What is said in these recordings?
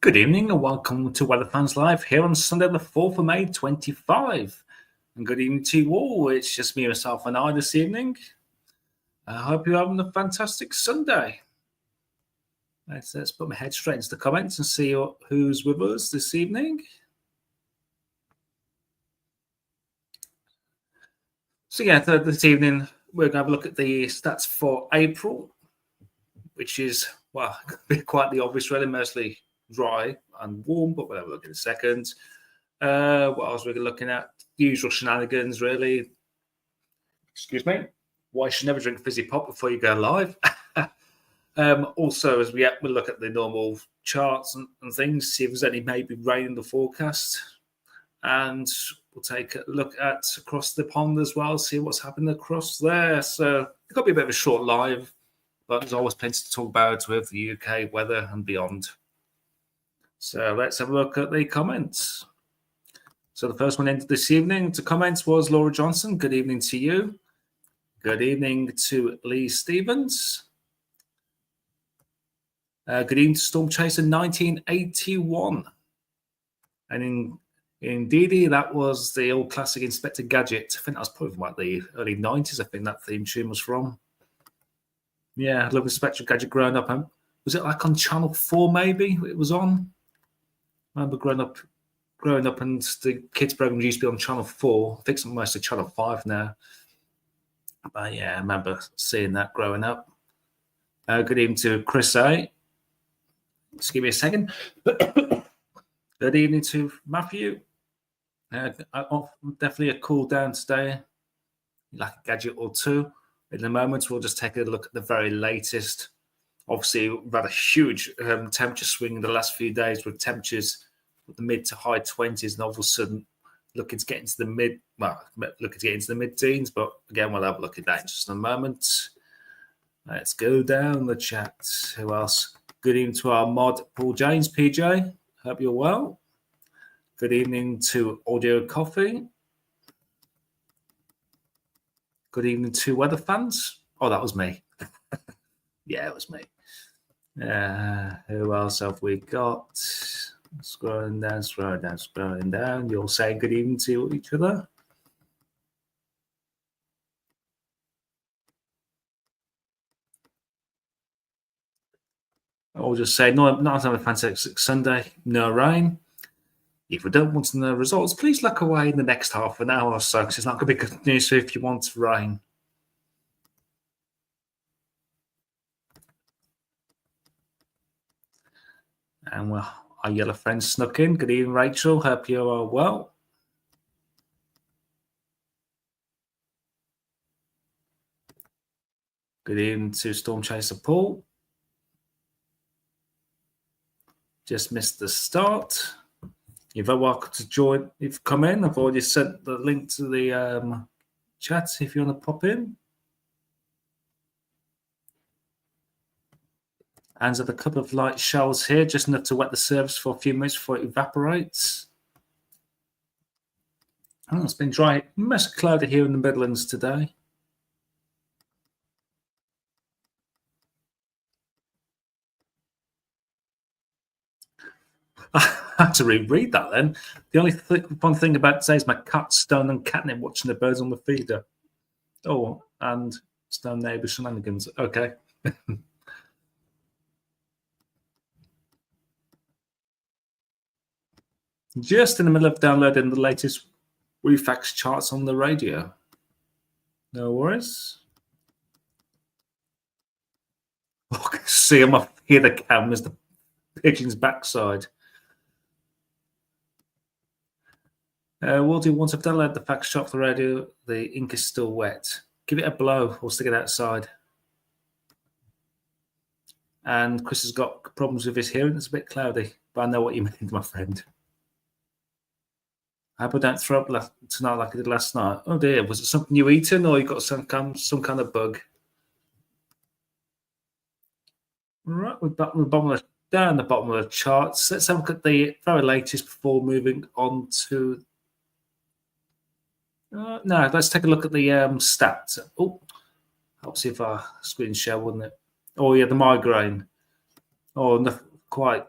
Good evening and welcome to Weather Fans Live here on Sunday, the 4th of May, 25. And good evening to you all. It's just me, myself, and I this evening. I hope you're having a fantastic Sunday. Let's put my head straight into the comments and see who's with us this evening. So yeah, this evening we're going to have a look at the stats for April, which is, well, quite the obvious, really, mostly dry and warm, but we'll have a look in a second. What else we're looking at? The usual shenanigans, really. Excuse me. Why you should never drink fizzy pop before you go live. Also, as we'll look at the normal charts and things, see if there's any maybe rain in the forecast. And we'll take a look at across the pond as well, see what's happening across there. So it could be a bit of a short live, but there's always plenty to talk about with the UK weather and beyond. So let's have a look at the comments. So the first one entered this evening to comments was Laura Johnson. Good evening to you. Good evening to Lee Stevens. Good evening to Storm Chaser 1981. And indeed, that was the old classic Inspector Gadget. I think that was probably from like the early 90s, I think that theme tune was from. Yeah, I love Inspector Gadget growing up. Was it like on Channel 4 maybe it was on? I remember growing up and the kids program used to be on Channel 4. I think it's mostly Channel 5 now. But yeah, I remember seeing that growing up. Good evening to Chris A. Just give me a second. Good evening to Matthew. Definitely a cool down today. Like a gadget or two. In a moment, we'll just take a look at the very latest. Obviously, we've had a huge temperature swing in the last few days with temperatures with the mid to high 20s, and all of a sudden looking to get into the mid-teens. But again, we'll have a look at that in just a moment. Let's go down the chat. Who else? Good evening to our mod, Paul James, PJ. Hope you're well. Good evening to Audio Coffee. Good evening to Weather Fans. Oh, that was me. Yeah, it was me. Who else have we got? Scrolling down. You'll say good evening to each other. I'll just say, no, not having a fantastic Sunday, no rain. If we don't want to know the results, please look away in the next half an hour or so, because it's not going to be good news if you want rain. And our yellow friend snuck in. Good evening, Rachel. Hope you are well. Good evening to Storm Chaser Paul. Just missed the start. You're very welcome to join. If you come in, I've already sent the link to the chat if you want to pop in. And there's a couple of light showers here, just enough to wet the surface for a few minutes before it evaporates. Oh, it's been dry, mostly cloudy here in the Midlands today. I had to reread that then. The only fun thing about today is my cat Stone and Catnip watching the birds on the feeder. Oh, and Stone neighbour shenanigans. Okay. Just in the middle of downloading the latest Refax charts on the radio. No worries. Oh, I can see them off here, the cameras, the pigeon's backside. We'll do once I've downloaded the fax chart for the radio, the ink is still wet. Give it a blow or stick it outside. And Chris has got problems with his hearing. It's a bit cloudy, but I know what you mean, my friend. I hope I don't throw up tonight like I did last night. Oh dear, was it something you eaten or you got some kind of bug? Right, we're down the bottom of the charts. Let's have a look at the very latest before moving on to. No, let's take a look at the stats. Oh, helps see if our screen share, wouldn't it? Oh yeah, the migraine. Oh, not quite.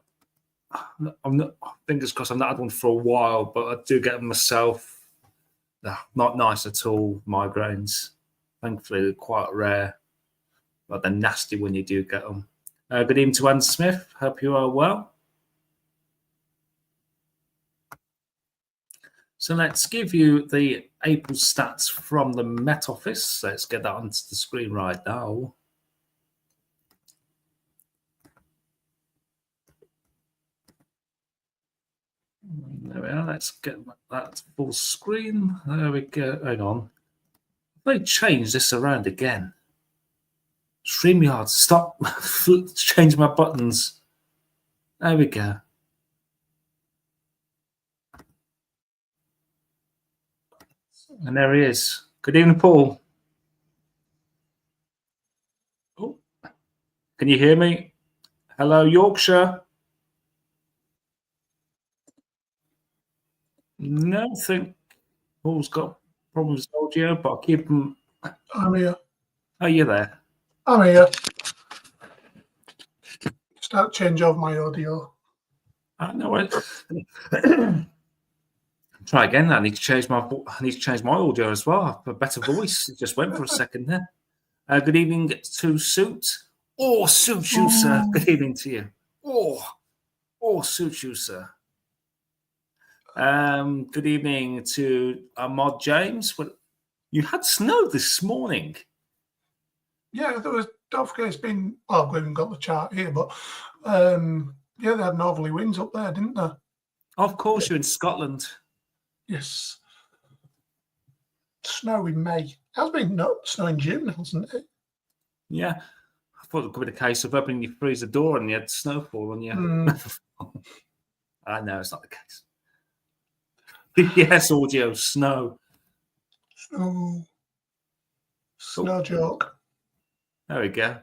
I'm not. Fingers crossed. I've not had one for a while, but I do get them myself. No, not nice at all. Migraines. Thankfully, they're quite rare, but they're nasty when you do get them. Good evening to Anne Smith. Hope you are well. So let's give you the April stats from the Met Office. Let's get that onto the screen right now. There we are. Let's get that full screen. There we go. Hang on. They changed this around again. StreamYard, stop. Change my buttons. There we go. And there he is. Good evening, Paul. Oh, can you hear me? Hello, Yorkshire. No, I think Paul's got problems with audio, but I'll keep him. I'm here. Are you there? I'm here. Start change of my audio. No, try again. I need to change my audio as well. I have a better voice. It just went for a second there. Good evening to Suit. Oh, Suit you, sir. Good evening to you. Oh, Suit you, sir. Good evening to Mod James. You had snow this morning. Yeah, there was. Don't forget, it's been. Well, we haven't got the chart here, but yeah, they had northerly winds up there, didn't they? Of course, you're in Scotland. Yes. Snow in May. It has been snow in June, hasn't it? Yeah. I thought it could be the case of opening your freezer door and you had snowfall on you. I know it's not the case. Yes, audio, snow. Snow joke. There we go. I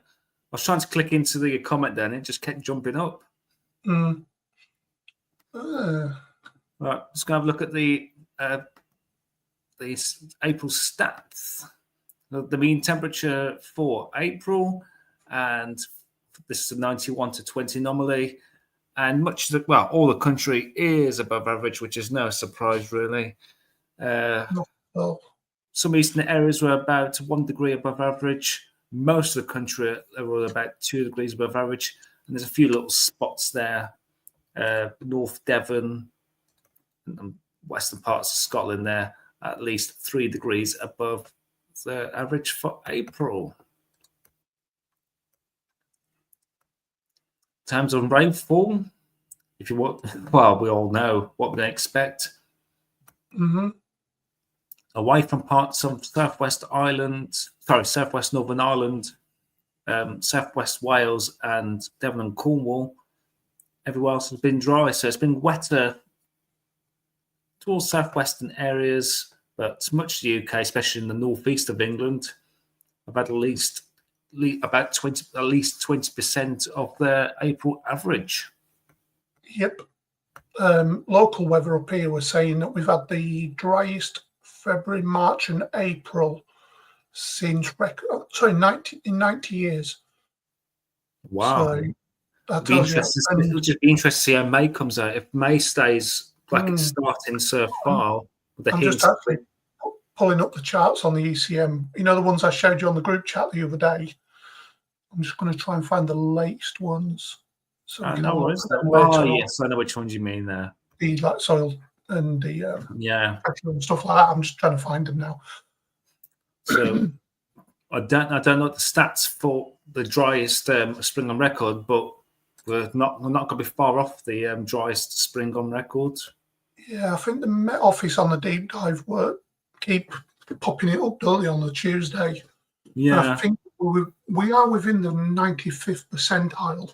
was trying to click into the comment then, it just kept jumping up. Right, let's go have a look at the April stats. The mean temperature for April, and this is a 91 to 20 anomaly. And all the country is above average, which is no surprise, really. Some eastern areas were about 1 degree above average. Most of the country were about 2 degrees above average. And there's a few little spots there. North Devon and western parts of Scotland there, at least 3 degrees above the average for April. In terms of rainfall, if you want, well, we all know what we're going to expect. Away from parts of southwest Northern Ireland, southwest Wales, and Devon and Cornwall, everywhere else has been dry. So it's been wetter towards southwestern areas, but much of the UK, especially in the northeast of England, have had at least 20% of their April average. Yep. local weather up here was saying that we've had the driest February, March, and April since 90 years. Wow. So that It'd be tells you. interesting. And, It'll just be interesting to see how May comes out. If May stays like it's starting so far, with the I'm heat. just actually pulling up the charts on the ECM. You know, the ones I showed you on the group chat the other day. I'm just going to try and find the latest ones. So we can have a look at them later on. Yes, I know which ones you mean there. The like soil and the and stuff like that. I'm just trying to find them now. So I don't know the stats for the driest spring on record, but we're not going to be far off the driest spring on record. Yeah, I think the Met Office on the deep dive work keep popping it up, don't they, on the Tuesday? Yeah, and I think we are within the 95th percentile.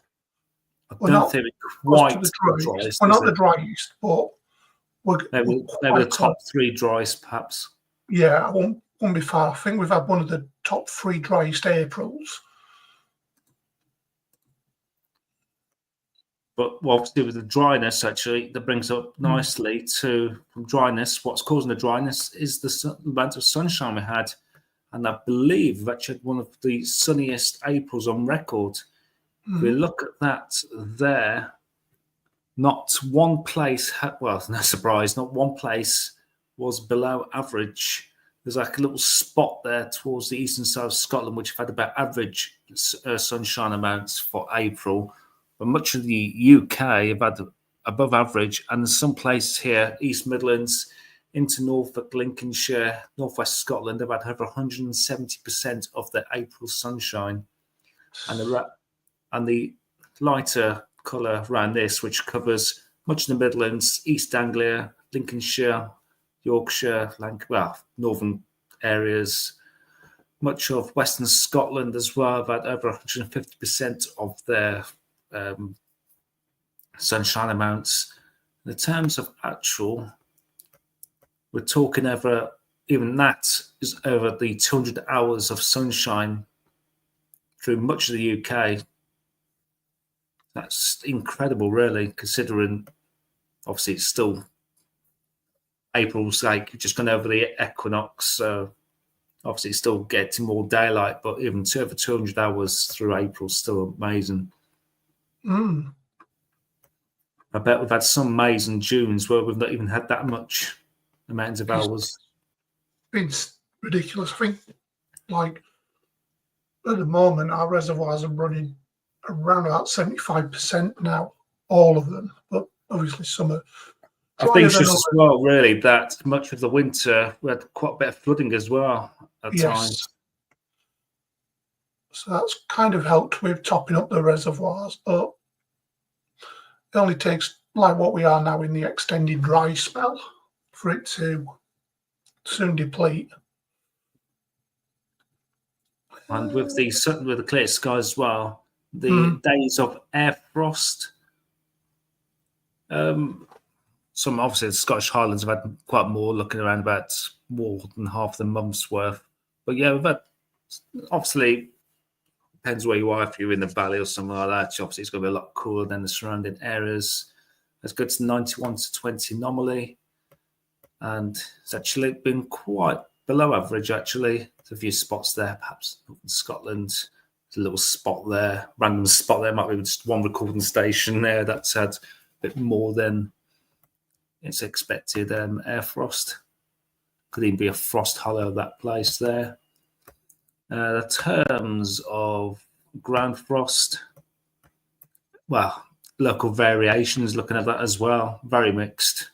I don't think we're quite the driest. We're not the driest, but we're maybe the top 3 driest, perhaps. Yeah, I won't be far. I think we've had one of the top 3 driest Aprils. But obviously with the dryness, actually, that brings up nicely to dryness. What's causing the dryness is the amount of sunshine we had. And I believe we've actually had one of the sunniest Aprils on record. If we look at that there, not one place, no surprise, not one place was below average. There's like a little spot there towards the eastern side of Scotland, which have had about average sunshine amounts for April. But much of the UK have had above average, and there's some places here, East Midlands, into Norfolk, Lincolnshire, Northwest Scotland, they've had over 170% of their April sunshine. And the lighter colour around this, which covers much of the Midlands, East Anglia, Lincolnshire, Yorkshire, northern areas, much of Western Scotland as well, about over 150% of their sunshine amounts. In terms of actual, we're talking over, even that is over the 200 hours of sunshine through much of the UK. That's incredible, really, considering obviously it's still April's like just gone over the equinox, so obviously it's still getting more daylight, but even over 200 hours through April is still amazing. I bet we've had some Mays and Junes where we've not even had that much amount of hours. It's ridiculous. I think, like, at the moment, our reservoirs are running around about 75% now, all of them, but obviously some are. I think it's just as well, really, that much of the winter we had quite a bit of flooding as well at times. So that's kind of helped with topping up the reservoirs, but it only takes, like what we are now in the extended dry spell, for it to soon deplete. And with the clear skies as well, the days of air frost. Some obviously the Scottish Highlands have had quite more, looking around about more than half the month's worth. But yeah, we've had, obviously depends where you are. If you're in the valley or something like that, obviously it's going to be a lot cooler than the surrounding areas. Let's go to 91 to 20 anomaly, and it's actually been quite below average. Actually, there's a few spots there, perhaps in Scotland. There's a little spot there, random spot there. Might be just one recording station there that's had a bit more than it's expected. Air frost could even be a frost hollow, that place there. The terms of ground frost, well, local variations, looking at that as well, very mixed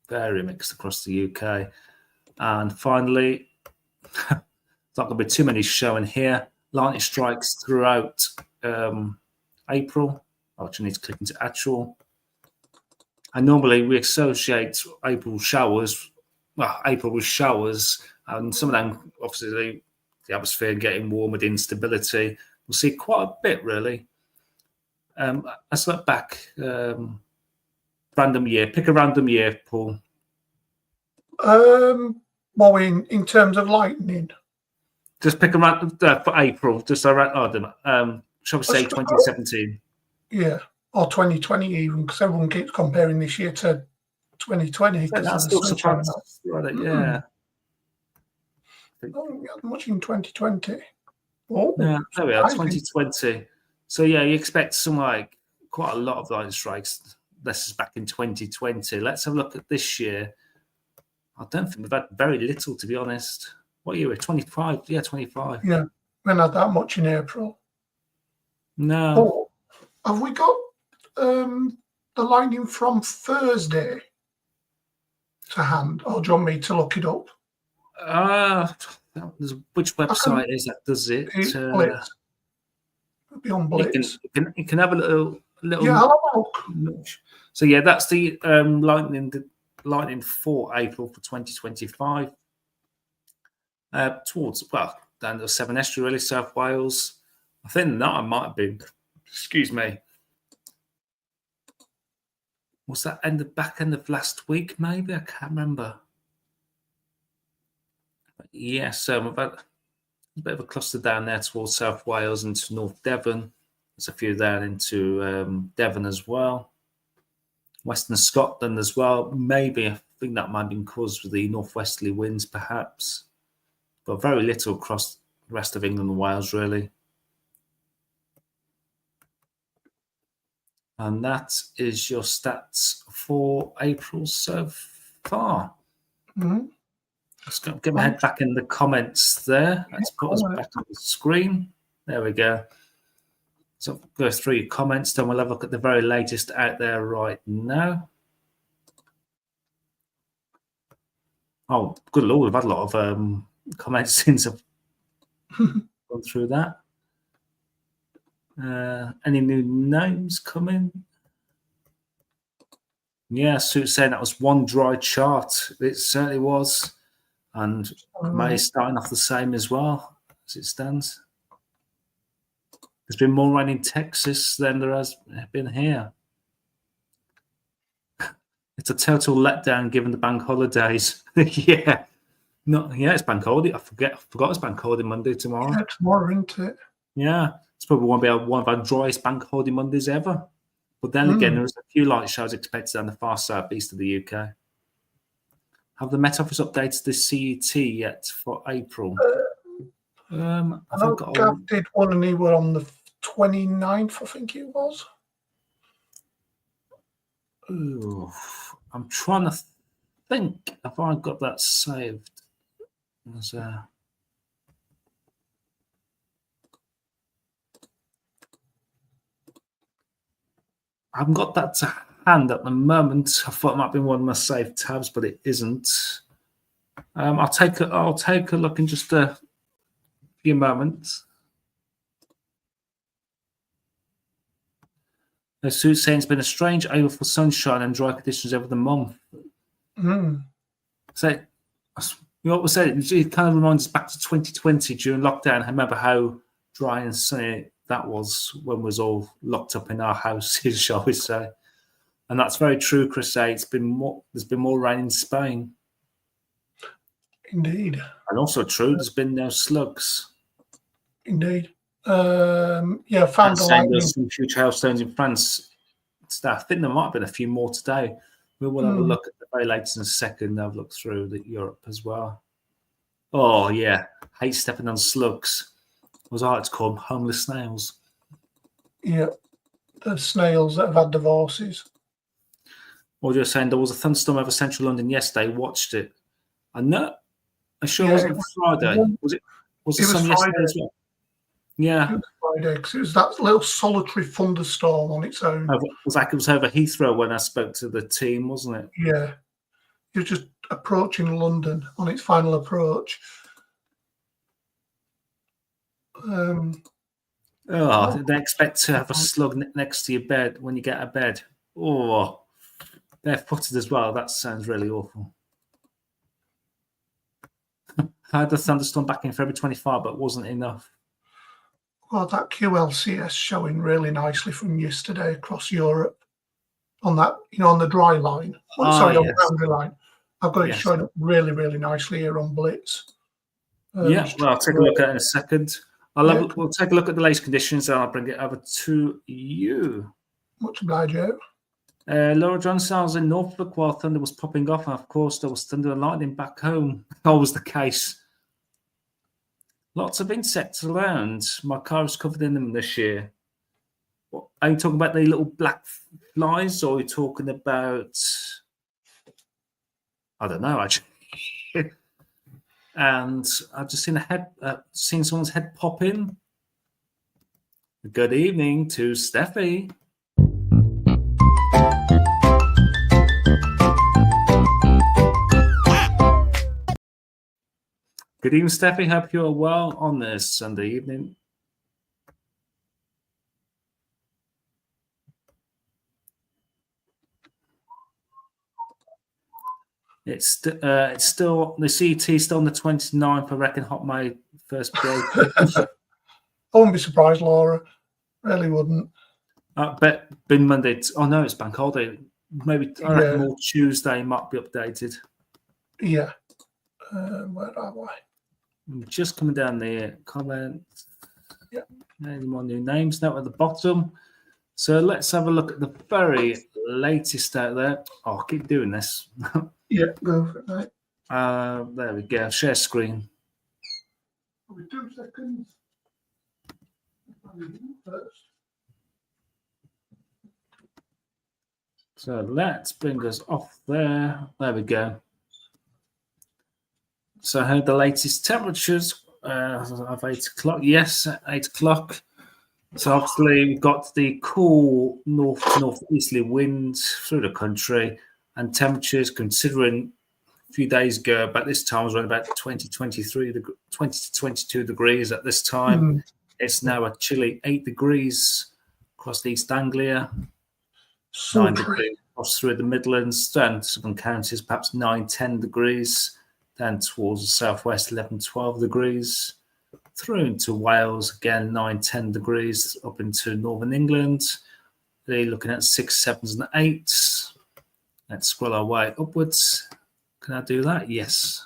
across the UK. And finally, there's not going to be too many showing here. Lightning strikes throughout April. I actually need to click into actual. And normally we associate April with showers, and some of them, obviously, the atmosphere getting warmer, the instability. We'll see quite a bit, really. Let's look back. Random year. Pick a random year, Paul. Well, in terms of lightning. Just pick a random for April. Just around. Shall we say 2017? Yeah. or 2020 even, because everyone keeps comparing this year to 2020 because That's of the still sunshine. surprised. Right, yeah. Oh, we had much in 2020. Oh, Yeah, there we are, surprising. 2020. So yeah, you expect some quite a lot of lightning strikes. This is back in 2020. Let's have a look at this year. I don't think we've had very little, to be honest. What year? 25? Yeah, 25. Yeah, we haven't had that much in April. No. Oh, have we got the lightning from Thursday to hand, or do you want me to look it up? Which website is that? Does it? Blitz. It'll be on Blitz. You can have a little. Yeah, I'll have a look. So yeah, that's the lightning for April for 2025. Towards down to Severn Estuary, South Wales. I think that might have been. Excuse me. Was that back end of last week? Maybe I can't remember. But yeah, so we've had a bit of a cluster down there towards South Wales into North Devon. There's a few down into Devon as well. Western Scotland as well. Maybe I think that might have been caused with the northwesterly winds, perhaps. But very little across the rest of England and Wales, really. And that is your stats for April so far. Mm-hmm. Let's get my head back in the comments there. Let's put us back on the screen. There we go. So go through your comments, then we'll have a look at the very latest out there right now. Oh, good Lord, we've had a lot of comments since I've gone through that. Any new names coming? Yeah, Sue's saying that was one dry chart. It certainly was. And May is starting off the same as well, as it stands. There's been more rain in Texas than there has been here. It's a total letdown given the bank holidays. Yeah. It's bank holiday. I forgot it's bank holiday Monday tomorrow. Yeah, tomorrow, isn't it? Yeah. It's probably one of our driest bank holiday Mondays ever. But then again, there's a few light shows expected on the far southeast of the UK. Have the Met Office updated the CET yet for April? I know Gav did one and he were on the 29th, I think it was. Ooh, I'm trying to think if I got that saved. I haven't got that to hand at the moment. I thought it might be one of my saved tabs, but it isn't. I'll take a look in just a few moments. Sue's saying it's been a strange April for sunshine and dry conditions over the month. So, what was said, it kind of reminds us back to 2020 during lockdown. I remember how dry and sunny that was when we was all locked up in our houses, shall we say. And that's very true, Chris. There's been more rain in Spain. Indeed. And also true, there's been no slugs. Indeed. Yeah, found the lightning. There's some huge hailstones in France. I think there might have been a few more today. We will have a look at the very latest in a second. I've looked through Europe as well. Oh, yeah. Hate stepping on slugs. As I like to call them, homeless snails. Yeah. The snails that have had divorces. Or you're saying there was a thunderstorm over central London yesterday. Watched it. I know. I sure Yeah, wasn't Friday. Was it? Was it some yesterday as well? Yeah. It was Friday because it was that little solitary thunderstorm on its own. It was over Heathrow when I spoke to the team, wasn't it? Yeah. It was just approaching London on its final approach. They expect to have a slug next to your bed when you get out of bed. Oh, barefooted as well. That sounds really awful. I had the thunderstorm back in February 25, but it wasn't enough. Well, that QLCS showing really nicely from yesterday across Europe on that, on the dry line. On the boundary line. I've got it showing up really, really nicely here on Blitz. I'll take a look at it in a second. We'll take a look at the latest conditions and I'll bring it over to you. Much obliged. Out. Laura Johnson, I was in Norfolk while thunder was popping off, and of course there was thunder and lightning back home. Always the case. Lots of insects around. My car is covered in them this year. What, are you talking about the little black flies, or are you talking about? I don't know actually. And I've just seen someone's head pop in. Good evening to Steffi. Good evening, Steffi. Hope you are well on this Sunday evening. It's still the CT still on the 29th. I reckon hot May first day. I wouldn't be surprised, Laura. Really wouldn't. I bet been Monday. Oh no, it's bank holiday. Maybe I reckon more Tuesday might be updated. Yeah. Where are we? I'm just coming down there. Comment. Yeah. Any more new names now at the bottom? So let's have a look at the very latest out there. Oh, I'll keep doing this. Yeah, go for it, mate. There we go. Share screen. Probably 2 seconds. First. So let's bring us off there. There we go. So I heard the latest temperatures of 8 o'clock. Yes, at 8 o'clock. So obviously we've got the cool northeasterly wind through the country, and temperatures, considering a few days ago, about this time was around about 20 to 22 degrees at this time. It's now a chilly 8 degrees across East Anglia, 9 degrees across through the Midlands, down southern counties, perhaps 9, 10 degrees, down towards the southwest, 11, 12 degrees. Through into Wales, again, 9, 10 degrees, up into northern England. They're looking at 6, 7s, and 8s. Let's scroll our way upwards. Can I do that? Yes.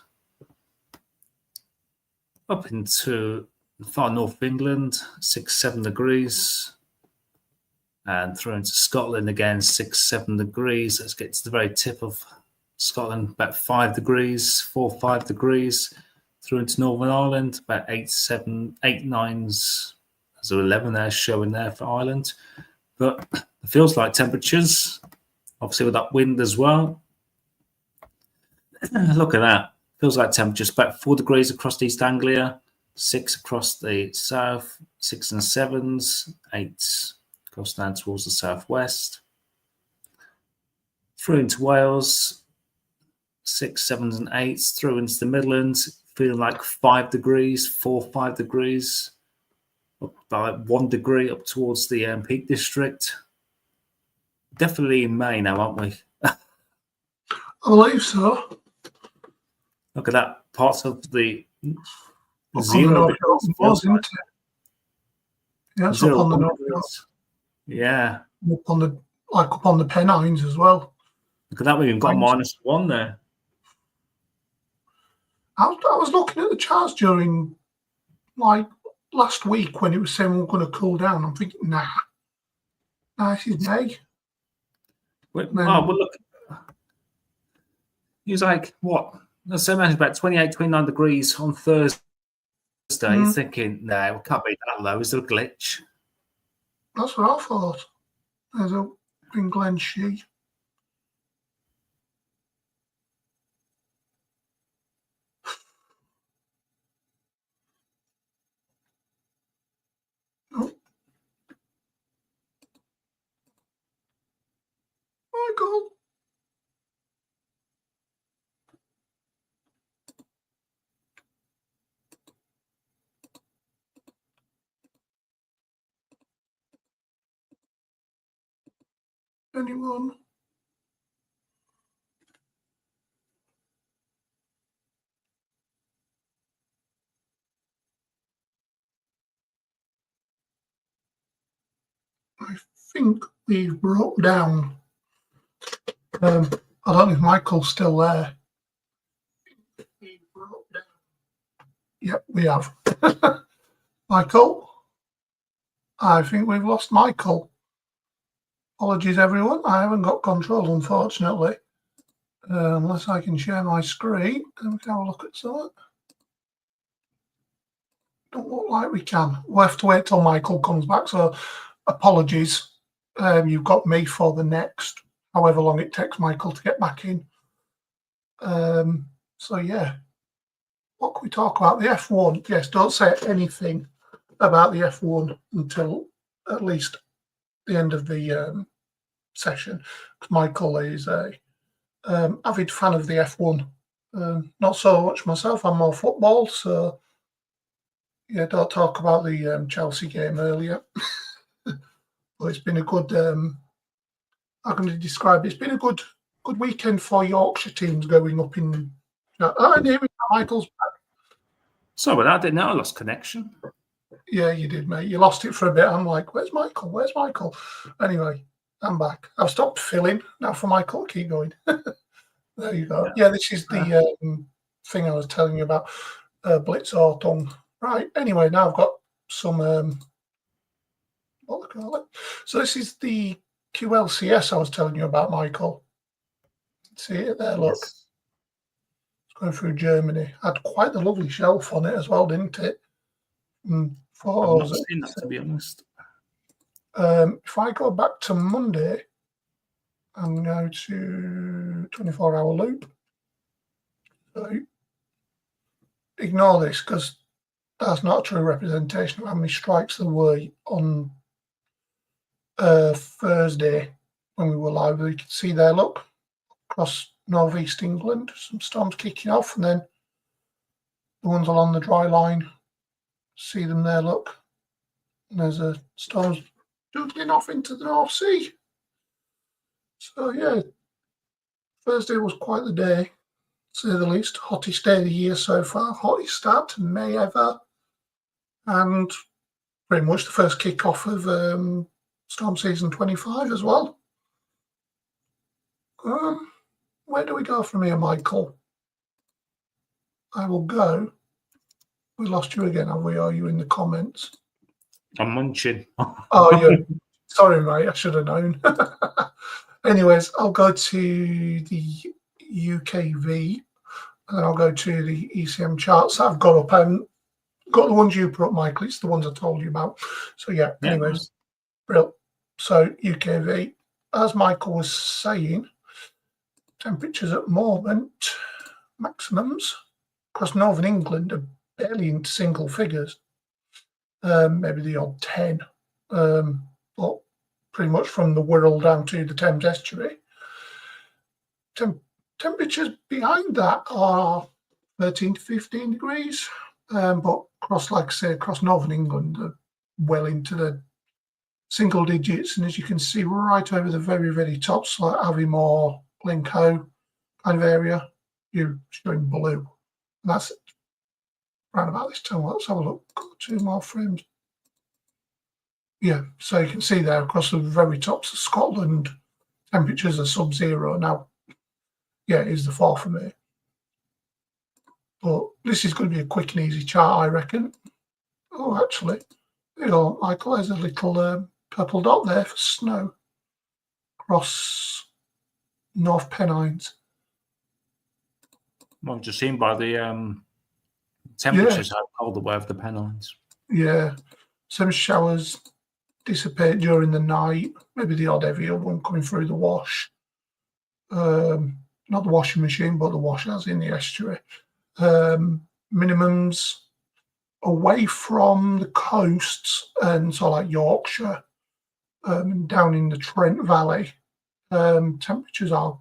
Up into far north of England, 6, 7 degrees. And through into Scotland again, 6, 7 degrees. Let's get to the very tip of Scotland, about 5 degrees, 4, 5 degrees. Through into Northern Ireland, about 8, 7, 8, 9s. There's 11 there showing there for Ireland. But it feels like temperatures, obviously with that wind as well. Look at that. Feels like temperatures about 4 degrees across East Anglia, 6 across the south, 6 and 7s, 8 across down towards the southwest. Through into Wales, 6, 7s, and 8s. Through into the Midlands, feeling like 5 degrees, 4, 5 degrees, up by 1 degree up towards the Peak District. Definitely in May now, aren't we? I believe so. Look at that. Parts of the Up zero. On the North was, isn't it? Yeah, it's up on the North. Yeah. Up on the Pennines as well. Look at that. We've got -1 there. I was looking at the charts during last week when it was saying we were going to cool down. I'm thinking, nah, this is May. Well, look. He was like, what? The same as about 28, 29 degrees on Thursday. Thinking, no, it can't be that low. Is there a glitch? That's what I thought. There's a in Glen Shee. Michael. Anyone? I think we've broke down. I don't know if Michael's still there. Yep, we have. Michael? I think we've lost Michael. Apologies, everyone. I haven't got control, unfortunately. Unless I can share my screen and we can have a look at something. Don't look like we can. We'll have to wait till Michael comes back. So apologies. You've got me for the next, however long it takes Michael to get back in. So yeah, what can we talk about? The F1. Yes, don't say anything about the F1 until at least the end of the session, because Michael is a avid fan of the F1. Not so much myself. I'm more football, so yeah, don't talk about the Chelsea game earlier. But it's been a good. How can I describe it? It's been a good weekend for Yorkshire teams going up in. And here we go, Michael's back. Sorry, but I didn't know I lost connection. Yeah, you did, mate. You lost it for a bit. I'm like, where's Michael? Where's Michael? Anyway, I'm back. I've stopped filling now for Michael. Keep going. There you go. Yeah, this is the thing I was telling you about, Blitz Ortung. Right. Anyway, now I've got some. What do I call it? So this is the QLCS I was telling you about, Michael. See it there? Look, Yes. it's going through Germany. Had quite the lovely shelf on it as well, didn't it? I've Photos. not seen that, to be honest. If I go back to Monday and go to 24-hour loop, so ignore this because that's not a true representation of how many strikes there were on Thursday when we were live. You can see there, look, across northeast England, some storms kicking off, and then the ones along the dry line, see them there, look. And there's a storms doodling off into the North Sea. So yeah, Thursday was quite the day, to say the least. Hottest day of the year so far, hottest start to May ever, and pretty much the first kick-off of Storm Season 25 as well. Where do we go from here, Michael? I will go. We lost you again, have we? Are you in the comments? I'm munching. Oh, yeah. Sorry, mate. I should have known. Anyways, I'll go to the UKV and then I'll go to the ECM charts I've got up. And got the ones you put up, Michael. It's the ones I told you about. So, yeah, anyways. Real. So, UKV, as Michael was saying, temperatures at the moment, maximums across northern England are barely into single figures. Maybe the odd 10. But pretty much from the Wirral down to the Thames estuary. Temperatures behind that are 13 to 15 degrees. But across, like I say, across northern England, well into the single digits. And as you can see, right over the very, very tops, like Aviemore, Glencoe kind of area, you're showing blue. And that's around about this time. Let's have a look. Got 2 more frames. Yeah, so you can see there across the very tops of Scotland, temperatures are sub-zero. Now, yeah, it is the 4th of May. But this is going to be a quick and easy chart, I reckon. Oh, actually, you know, Michael, there's a little purple dot there for snow across North Pennines. Well, just seen by the temperatures how cold they were of the Pennines. Yeah, some showers dissipate during the night, maybe the odd heavier one coming through the wash. Not the washing machine, but the wash as in the estuary. Minimums away from the coasts and so like Yorkshire, down in the Trent Valley, temperatures are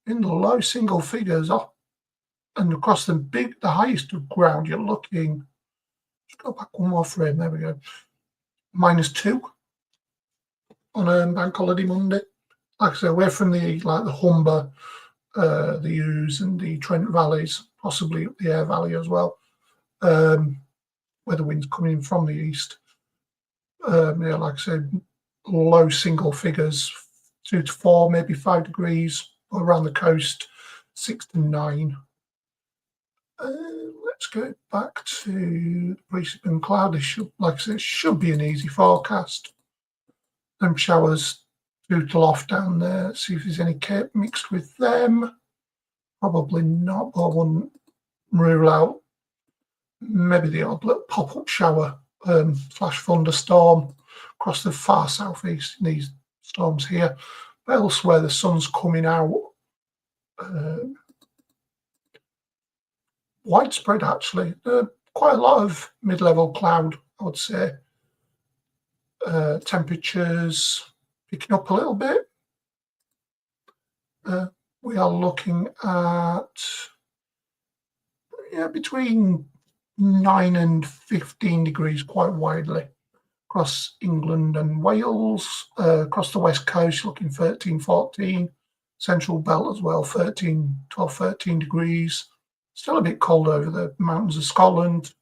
in the low single figures up and across the highest of ground you're looking. Let's go back one more frame, there we go. -2 on Bank Holiday Monday. Like I say, away from the Humber, the Ouse and the Trent Valleys, possibly up the Aire Valley as well, where the wind's coming in from the east. Yeah, like I said, low single figures, 2 to 4, maybe 5 degrees around the coast, 6 to 9. Let's go back to Brisbane cloud. This should, like I said, should be an easy forecast. Them showers Bootle off down there. See if there's any Cape mixed with them. Probably not, but I wouldn't rule out maybe the odd little pop-up shower flash thunderstorm across the far southeast in these storms here. But elsewhere, the sun's coming out. Widespread, actually. Quite a lot of mid-level cloud, I would say. Temperatures picking up a little bit. We are looking at between 9 and 15 degrees quite widely across England and Wales. Across the west coast, looking 13, 14. Central belt as well, 12, 13 degrees. Still a bit cold over the mountains of Scotland.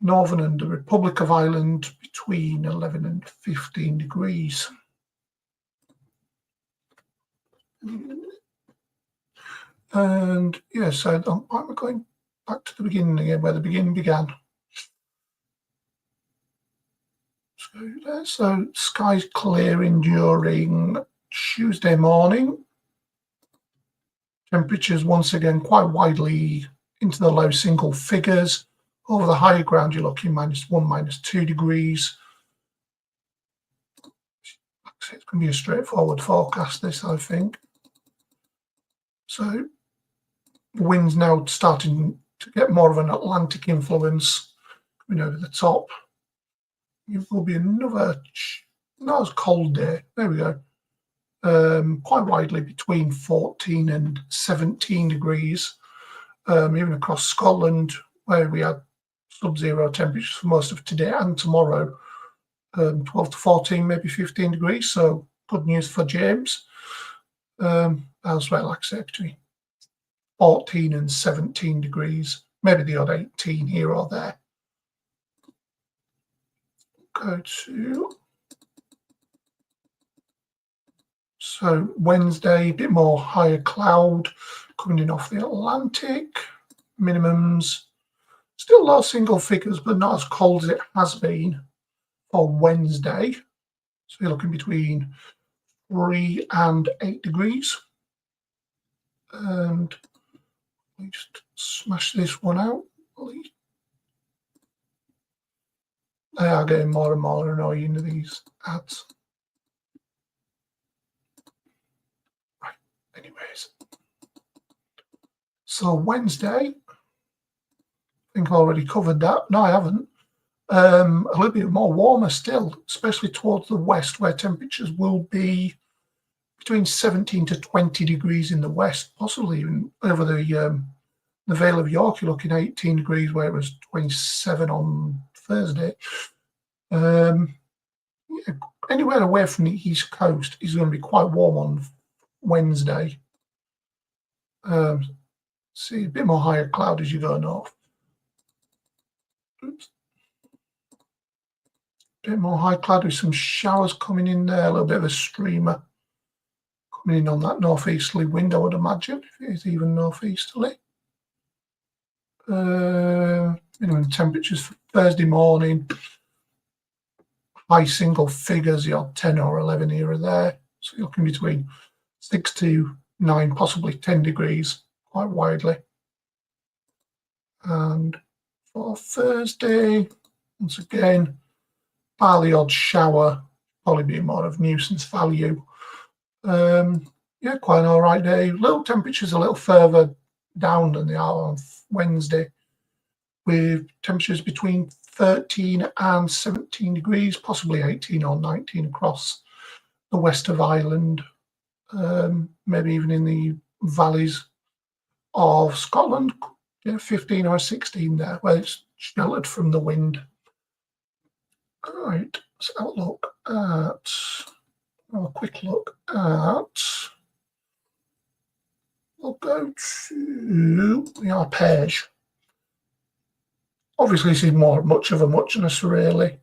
Northern and the Republic of Ireland between 11 and 15 degrees. And so I'm going back to the beginning again, where the beginning began. So skies clearing during Tuesday morning. Temperatures once again quite widely into the low single figures. Over the higher ground, you're looking -1, -2 degrees. It's going to be a straightforward forecast, this, I think. So the wind's now starting to get more of an Atlantic influence coming over the top. It will be another not as cold day. There we go. Quite widely between 14 and 17 degrees. Even across Scotland, where we had sub-zero temperatures for most of today and tomorrow, 12 to 14, maybe 15 degrees. So good news for James. Elsewhere, like I said, between 14 and 17 degrees, maybe the odd 18 here or there. Go to Wednesday, a bit more higher cloud coming in off the Atlantic. Minimums still low single figures, but not as cold as it has been for Wednesday. So you're looking between 3 and 8 degrees. And let me just smash this one out. They are getting more and more annoying, these ads. Right, anyways. So Wednesday, I think I already covered that. No, I haven't. A little bit more warmer still, especially towards the west, where temperatures will be between 17 to 20 degrees in the west, possibly even over the Vale of York. You're looking 18 degrees, where it was 27 on Thursday. Anywhere away from the east coast is going to be quite warm on Wednesday. See a bit more higher cloud as you go north. Oops. Bit more high cloud with some showers coming in there, a little bit of a streamer coming in on that northeasterly wind, I would imagine, if it is even northeasterly. Minimum temperatures for Thursday morning, high single figures, the odd 10 or 11 here or there. So you're looking between 6 to 9, possibly 10 degrees, quite widely. And for Thursday, once again, bar the odd shower, probably be more of nuisance value. Quite an all right day. Little temperatures a little further down than they are on Wednesday, with temperatures between 13 and 17 degrees, possibly 18 or 19 across the west of Ireland, maybe even in the valleys of Scotland, 15 or 16 there, where it's sheltered from the wind. All right, let's have a quick look at, we'll go to the arpege. Obviously, this is much of a muchness, really.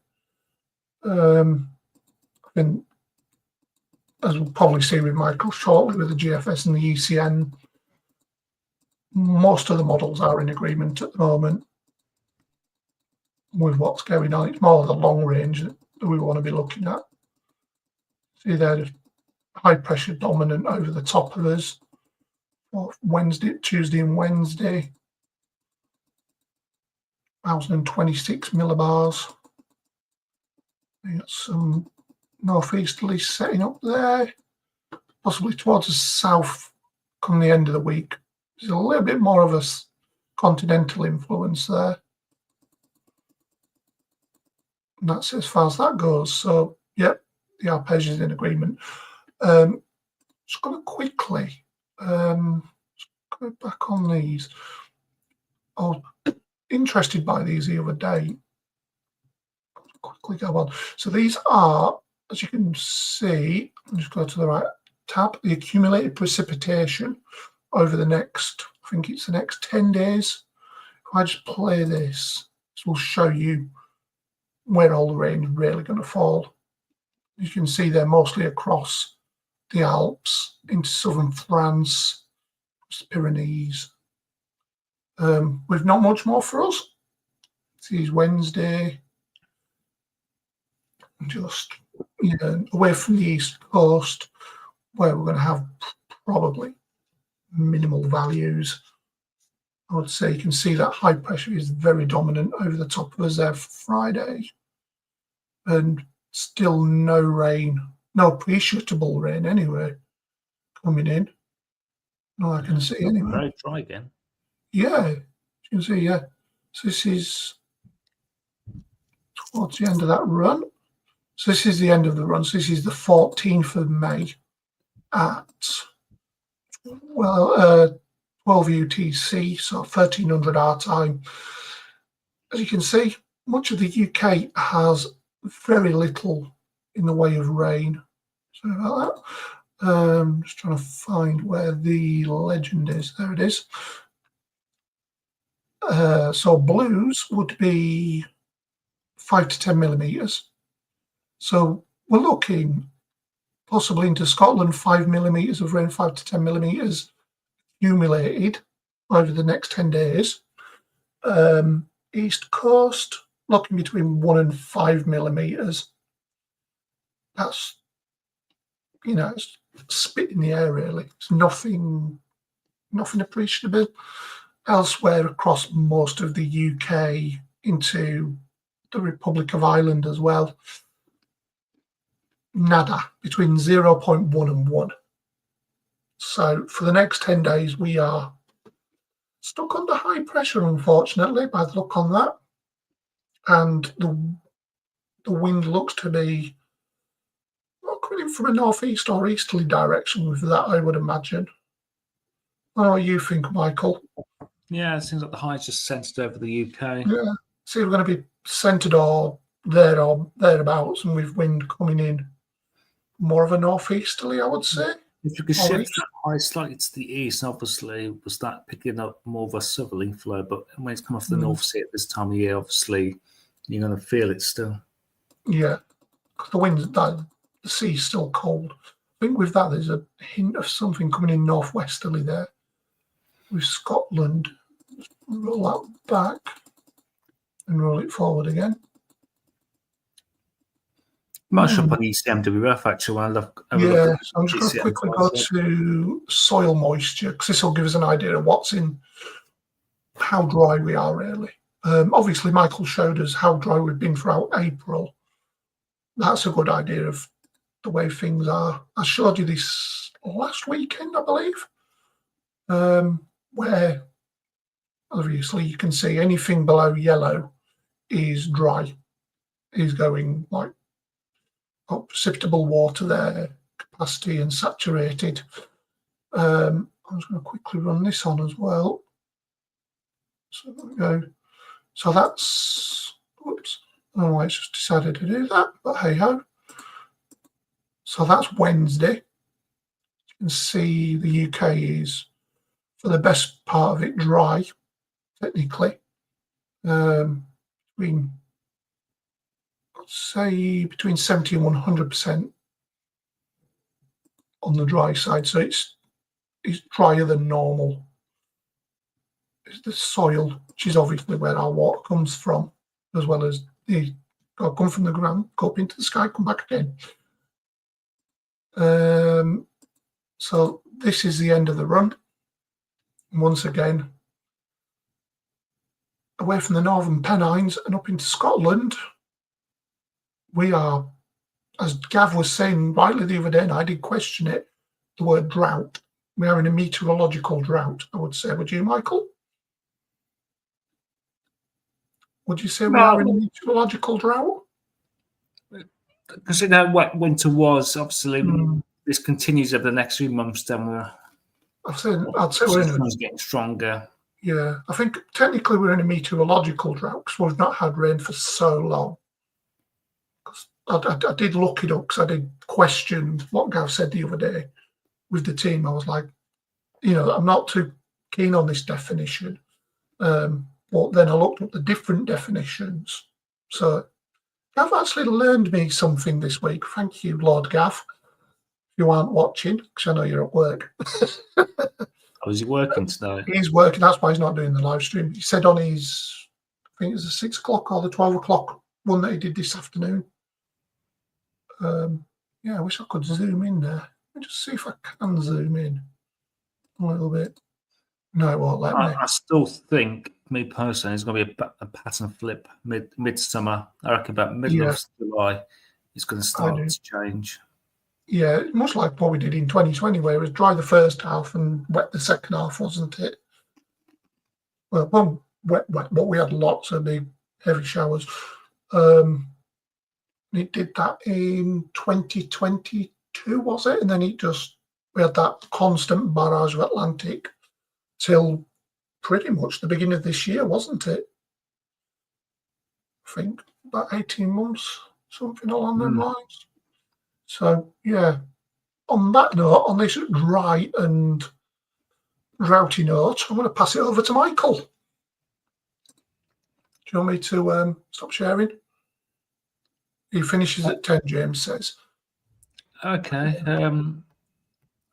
I think, as we'll probably see with Michael shortly with the GFS and the ECN, most of the models are in agreement at the moment with what's going on. It's more the long range that we want to be looking at. See there, high pressure dominant over the top of us for Tuesday and Wednesday. 1,026 millibars. We got some northeasterly setting up there, possibly towards the south come the end of the week. There's a little bit more of a continental influence there. And that's as far as that goes. So, yep, the arpeggio is in agreement. Just going to quickly go back on these. I was interested by these the other day. Quickly go on. So these are, as you can see, I'll just go to the right tab, the accumulated precipitation over the next, I think it's the next 10 days. If I just play this will show you where all the rain is really going to fall. You can see they're mostly across the Alps into southern France, Pyrenees. With not much more for us. Today's Wednesday. Just away from the east coast, where we're going to have probably minimal values. I would say you can see that high pressure is very dominant over the top of us there for Friday, and still no rain, no appreciable rain anyway coming in. No, I can see anyway. Very dry again. Yeah, you can see. Yeah, so this is towards the end of that run. So this is the end of the run. So this is the 14th of May at 12 UTC, so 1300 our time. As you can see, much of the UK has very little in the way of rain. Sorry about that. Just trying to find where the legend is. There it is. So blues would be 5 to 10 millimeters. So we're looking possibly into Scotland, 5 millimeters of rain, 5 to 10 millimeters accumulated over the next 10 days. East coast, looking between 1 and 5 millimeters. That's, it's spit in the air, really. It's nothing appreciable. Elsewhere across most of the UK into the Republic of Ireland as well. Nada, between 0.1 and 1. So for the next 10 days, we are stuck under high pressure, unfortunately, by the look on that. And the wind looks to be not coming from a northeast or easterly direction with that, I would imagine. I don't know what you think, Michael. Yeah, it seems like the high's just centred over the UK. Yeah, see, we're going to be centred or thereabouts, and with wind coming in more of a northeasterly, I would say. If you could shift that high slightly to the east, obviously, we'll start picking up more of a southerly flow. But when it's come off the North Sea at this time of year, obviously, you're going to feel it still. Yeah, because the wind, the sea's still cold. I think with that, there's a hint of something coming in northwesterly there. With Scotland, just roll that back and roll it forward again. Might show up on the ECMWF actually. I'm just going to quickly go to soil moisture, because this will give us an idea of how dry we are really. Obviously, Michael showed us how dry we've been throughout April. That's a good idea of the way things are. I showed you this last weekend, I believe, where obviously you can see anything below yellow is dry, is going like precipitable water there, capacity and saturated. I'm just going to quickly run this on as well. So there we go. So that's, whoops, I don't know why it's just decided to do that, but hey ho. So that's Wednesday. You can see the UK is, for the best part of it, dry, technically. Between 70 and 100% on the dry side, so it's drier than normal. It's the soil, which is obviously where our water comes from, as well as come from the ground, go up into the sky, come back again. So this is the end of the run. Once again, away from the Northern Pennines and up into Scotland, we are, as Gav was saying rightly the other day, and I did question it, the word drought. We are in a meteorological drought, I would say. Would you, Michael? Would you say we are in a meteorological drought? Considering what winter was, obviously, this continues over the next few months, then I'd say we're in a, getting stronger. Yeah, I think technically we're in a meteorological drought because we've not had rain for so long. I did look it up because I did question what Gav said the other day with the team. I was like, I'm not too keen on this definition. But then I looked up the different definitions. So Gav actually learned me something this week. Thank you, Lord Gav. If you aren't watching, because I know you're at work. Oh, is he working today? He's working. That's why he's not doing the live stream. He said on his, I think it was the 6 o'clock or the 12 o'clock one that he did this afternoon. Yeah, I wish I could zoom in there. Let me just see if I can zoom in a little bit. No, it won't let me. I still think, me personally, it's going to be a pattern flip midsummer. I reckon about middle of July, it's going to start to change. Yeah, much like what we did in 2020, where it was dry the first half and wet the second half, wasn't it? Well, wet, but we had lots of big, heavy showers. It did that in 2022, was it? And then we had that constant barrage of Atlantic till pretty much the beginning of this year, wasn't it? I think about 18 months, something along those lines. So, yeah, on that note, on this dry and droughty note, I'm going to pass it over to Michael. Do you want me to stop sharing? He finishes at 10, James says. Okay.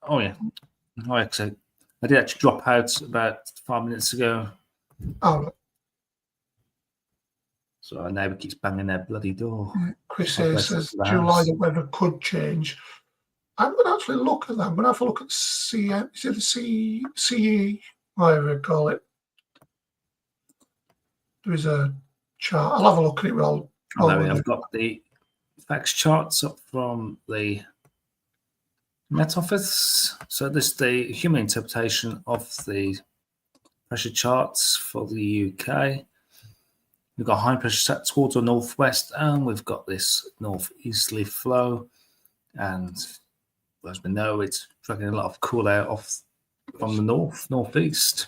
Oh, yeah. So I did actually drop out about 5 minutes ago. Oh, right. So our neighbour keeps banging their bloody door. Chris here says July the weather could change. I'm going to actually look at that. I'm going to have a look at CE, whatever you call it. There is a chart. I'll have a look at it. I've got the facts charts up from the Met Office. So this is the human interpretation of the pressure charts for the UK. We've got high pressure set towards the northwest, and we've got this northeasterly flow. And as we know, it's dragging a lot of cool air off from the northeast,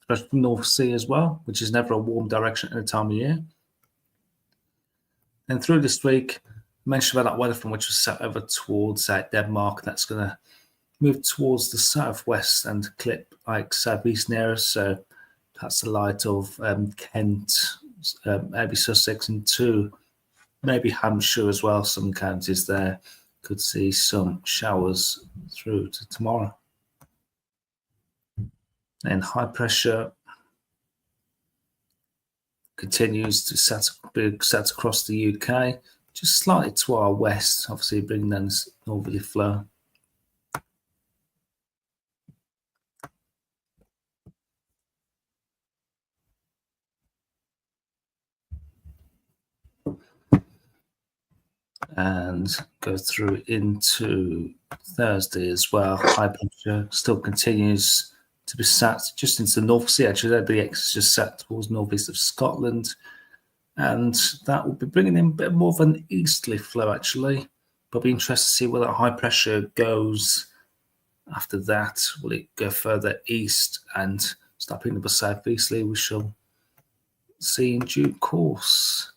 especially from North Sea as well, which is never a warm direction at a time of year. And through this week, I mentioned about that weather front, which was set over towards Denmark. That's going to move towards the southwest and clip like southeast near us. So that's the light of Kent, maybe Sussex, and maybe Hampshire as well. Some counties there could see some showers through to tomorrow. And high pressure continues to be set across the UK, just slightly to our west, obviously bringing down this northerly flow. And go through into Thursday as well. High pressure still continues to be sat just into the North Sea. Actually, the X is just set towards northeast of Scotland. And that will be bringing in a bit more of an easterly flow, actually. But be interested to see where that high pressure goes after that. Will it go further east and start picking up a southeasterly? We shall see in due course.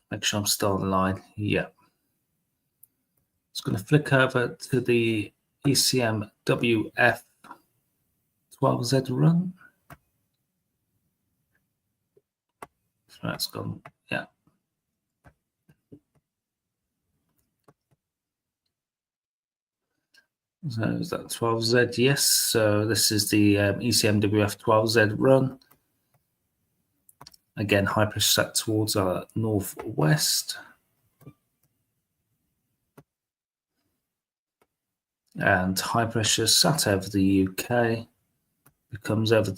Make sure I'm still on the line. Yeah. It's going to flick over to the ECM WF 12Z run. So that's gone. Yeah. So is that 12Z? Yes. So this is the ECM WF 12Z run. Again, high pressure set towards our northwest. And high pressure sat over the UK, becomes over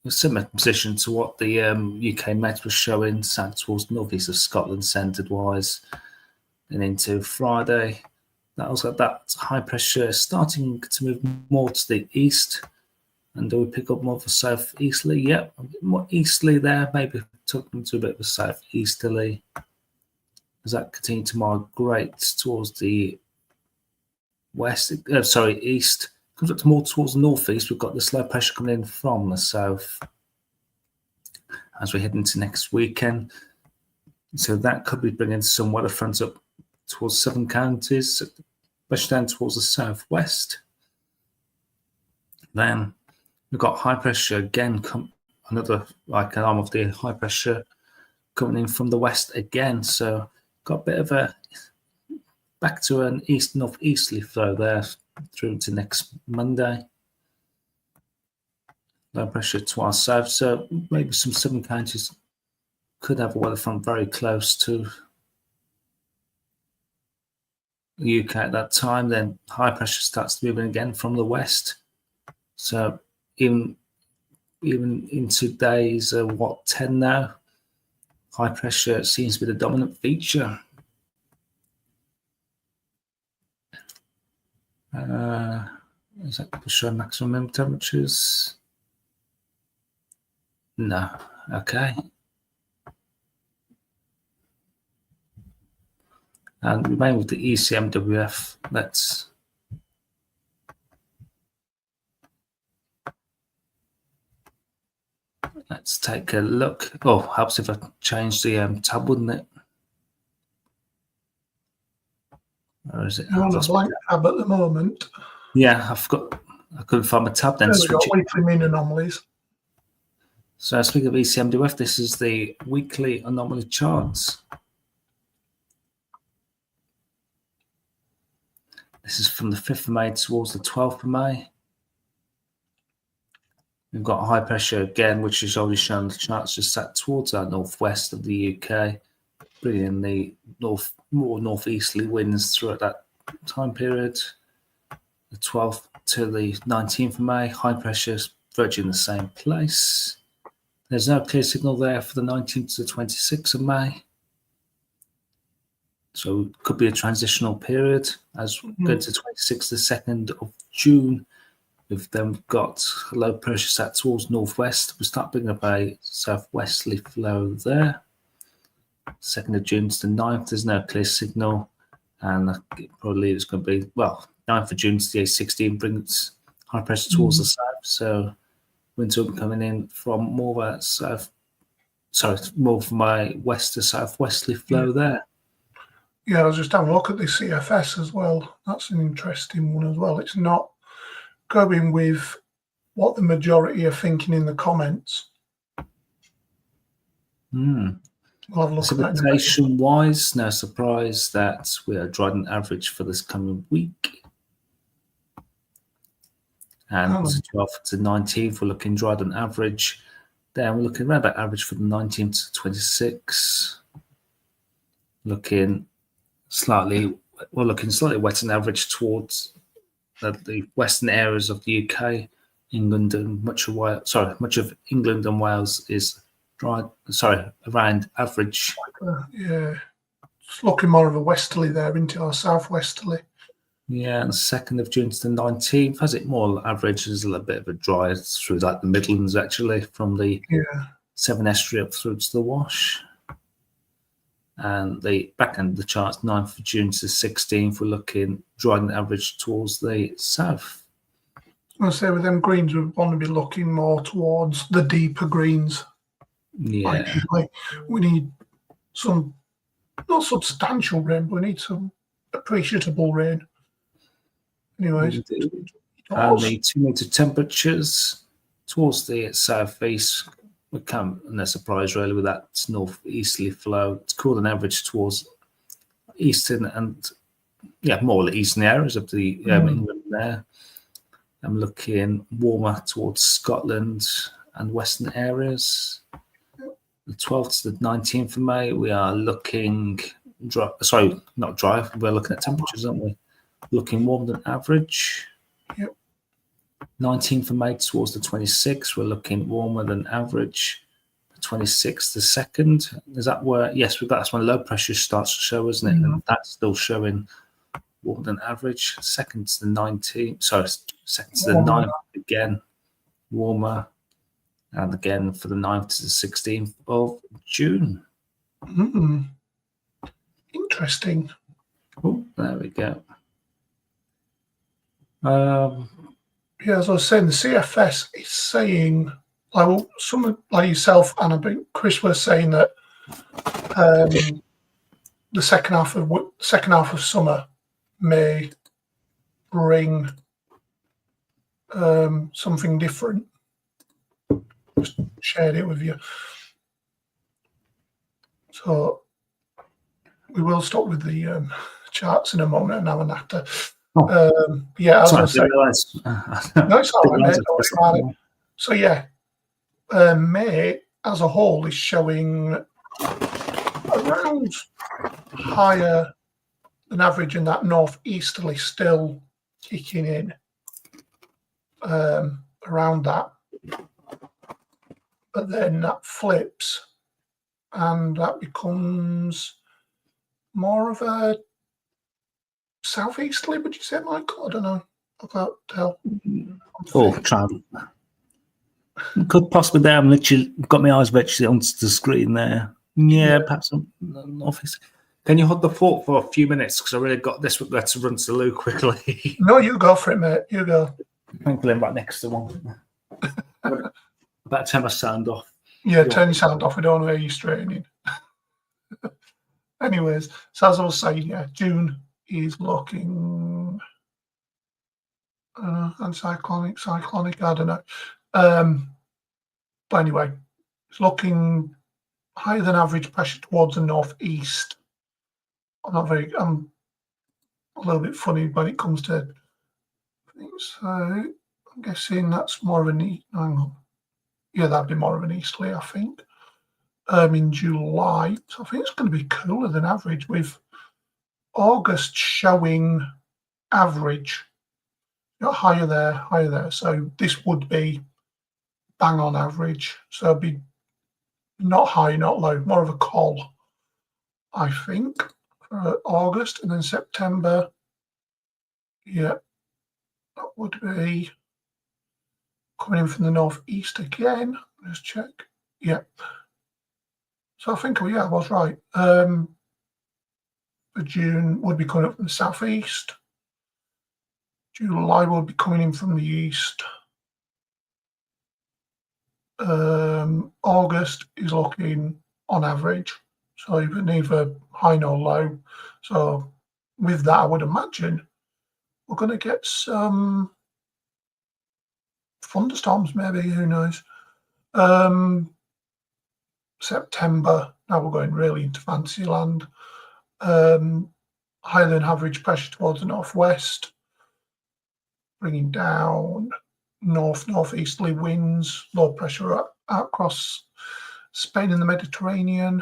a similar position to what the UK Met was showing, sat towards northeast of Scotland centred wise, and into Friday. That was that high pressure starting to move more to the east. And do we pick up more of a southeasterly? Yep, a bit more easterly there. Maybe took them to a bit of a southeasterly. As that continue to migrate towards the west, east, comes up to more towards the northeast. We've got this low pressure coming in from the south as we head into next weekend. So that could be bringing some weather fronts up towards southern counties, especially down towards the southwest. Then we've got high pressure again, another like an arm of the high pressure coming in from the west again. So got a bit of a back to an east-northeasterly flow there through to next Monday. Low pressure to our south, so maybe some southern counties could have a weather front very close to the UK at that time. Then high pressure starts moving again from the west. So even into days 10 now, high pressure seems to be the dominant feature. Is that showing maximum temperatures? No. Okay. And remain with the ECMWF. Let's take a look. Oh, helps if I change the tab, wouldn't it? Or is it? You're on a blank tab at the moment. Yeah, I couldn't find my tab then. We've got weekly mean anomalies. So speaking of ECMWF, this is the weekly anomaly charts. This is from the 5th of May towards the 12th of May. We've got high pressure again, which is already shown the charts just sat towards our northwest of the UK, bringing the more northeasterly winds throughout that time period. The 12th to the 19th of May, high pressure virtually in the same place. There's no clear signal there for the 19th to the 26th of May. So it could be a transitional period as we go to 26th, the 2nd of June. We've then got low pressure sat towards northwest. We start bringing up a southwesterly flow there. 2nd of June to the 9th, there's no clear signal. And probably it's going to be, 9th of June to the 16th brings high pressure towards the south. So winds will be coming in from more from my west to southwesterly flow there. Yeah, I was just having a look at the CFS as well. That's an interesting one as well. It's not going with what the majority are thinking in the comments. We'll have a look at that. Precipitation-wise, no surprise that we are drying average for this coming week. And the 12th to 19th, we're looking dry on average. Then we're looking around about average for the 19th to 26th. Looking slightly wet and average towards the western areas of the UK. England and much of England and Wales is dry. Around average. Yeah, it's looking more of a westerly there into our southwesterly. Yeah, and 2nd of June to the 19th has it more average. There's a little bit of a dry through like the Midlands actually, from the Severn Estuary up through to the Wash. And the back end of the charts, 9th of June to the 16th, we're looking dry and average towards the south. I was going to say with them greens, we want to be looking more towards the deeper greens. Yeah. Ideally. We need some, not substantial rain, but we need some appreciable rain. Anyways. And the 2 meter temperatures towards the southeast. We come no surprise really with that northeasterly flow. It's cool on average towards eastern and more the eastern areas of the England there. I'm looking warmer towards Scotland and western areas. The 12th to the 19th of May, we are looking dry. Sorry, not dry. We're looking at temperatures, aren't we? looking warmer than average. Yep. 19th of May towards the 26th, we're looking warmer than average. The 26th, the 2nd, is that where? Yes, that's when low pressure starts to show, isn't it? And that's still showing warmer than average. 2nd to the 19th, sorry, 2nd to the 9th, again warmer, and again for the 9th to the 16th of June. Interesting. Oh, there we go. Yeah, as I was saying, the CFS is saying, like someone like yourself, and I think Chris was saying that the second half of summer may bring something different. Just shared it with you. So we will stop with the charts in a moment and have an after. Yeah, as I was saying, no, it's all right, mate, don't worry about it. So yeah, May as a whole is showing around higher than average, and that northeasterly still kicking in around that. But then that flips and that becomes more of a southeasterly, would you say, Michael? I don't know. I can't tell. Could possibly there. I'm literally got my eyes virtually onto the screen there. Yeah, perhaps northeast. Can you hold the fort for a few minutes? Because I really got this. Let's run to the loo quickly. No, you go for it, mate. You go. Thankfully, I'm right next to one. About to turn my sound off. Yeah, turn your sound off. We don't want to hear you straining. Anyways, so as I was saying, yeah, June is looking anticyclonic, cyclonic, I don't know. But anyway, it's looking higher than average pressure towards the northeast. I'm a little bit funny when it comes to things. So I'm guessing that's more of an east. Hang on. Yeah, that'd be more of an easterly, I think. In July, so I think it's going to be cooler than average, with August showing average, higher there. So this would be bang on average. So it'd be not high, not low, more of a call, I think, for August. And then September, yeah, that would be coming in from the northeast again. Let's check. Yeah. So I think, I was right. For June would be coming up from the southeast. July will be coming in from the east. August is looking on average, so neither high nor low. So with that, I would imagine we're going to get some thunderstorms, maybe, who knows. September, now we're going really into fantasy land. Higher than average pressure towards the northwest, bringing down northeasterly winds, low pressure across Spain and the Mediterranean.